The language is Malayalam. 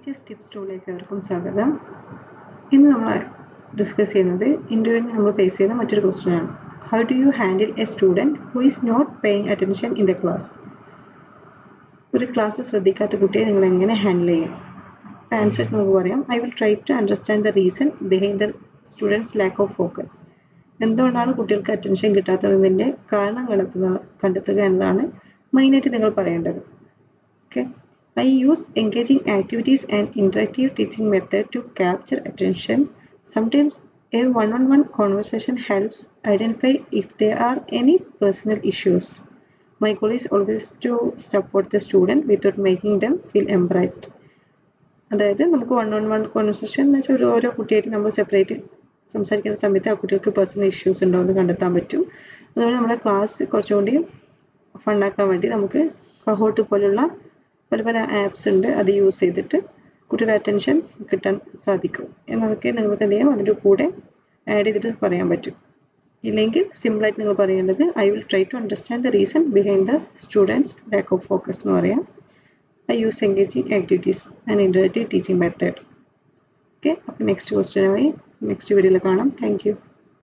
ടീച്ചേഴ്സ് ടിപ്സ് ടൂളിലേക്ക് അവർക്കും സ്വാഗതം. ഇന്ന് നമ്മൾ ഡിസ്കസ് ചെയ്യുന്നത് ഇന്റർവ്യൂവിന് നമ്മൾ ഫേസ് ചെയ്യുന്ന മറ്റൊരു ക്വസ്റ്റ്യൻ ആണ്. How do you handle a student who is not paying attention in the class? ഒരു ക്ലാസ് ശ്രദ്ധിക്കാത്ത കുട്ടിയെ നിങ്ങൾ എങ്ങനെ ഹാൻഡിൽ ചെയ്യും? ആൻസർ നമുക്ക് പറയാം. I will try to understand the reason behind the students lack of focus. എന്തുകൊണ്ടാണ് കുട്ടികൾക്ക് അറ്റൻഷൻ കിട്ടാത്തതിൻ്റെ കാരണം കണ്ടെത്തുക എന്നതാണ് മെയിനായിട്ട് നിങ്ങൾ പറയേണ്ടത്. Okay, I use engaging activities and interactive teaching method to capture attention. Sometimes a one-on-one conversation helps identify if there are any personal issues. My goal is always to support the student without making them feel embarrassed. അതായത് നമുക്ക് വൺ കോൺവെർസേഷൻ എന്ന് വെച്ചാൽ ഓരോ കുട്ടിയായിട്ട് നമ്മൾ സെപ്പറേറ്റ് സംസാരിക്കുന്ന സമയത്ത് ആ കുട്ടികൾക്ക് പേഴ്സണൽ ഇഷ്യൂസ് ഉണ്ടോ എന്ന് കണ്ടെത്താൻ പറ്റും. അതുപോലെ നമ്മുടെ ക്ലാസ് കുറച്ചുകൂടി ഫണ്ടാക്കാൻ വേണ്ടി നമുക്ക് കഹോട്ട് പോലുള്ള പല പല ആപ്സ് ഉണ്ട്. അത് യൂസ് ചെയ്തിട്ട് കുട്ടിയുടെ അറ്റൻഷൻ കിട്ടാൻ സാധിക്കും എന്നൊക്കെ നിങ്ങൾക്ക് എന്ത് ചെയ്യാം, അതിൻ്റെ കൂടെ ആഡ് ചെയ്തിട്ട് പറയാൻ പറ്റും. ഇല്ലെങ്കിൽ സിമ്പിളായിട്ട് നിങ്ങൾ പറയേണ്ടത് I will try to understand the reason behind the students lack of focus എന്ന് പറയാം. I use engaging activities and interactive teaching method. Okay, അപ്പോൾ നെക്സ്റ്റ് ക്വസ്റ്റ്യനുമായി നെക്സ്റ്റ് വീഡിയോയിൽ കാണാം. Thank U.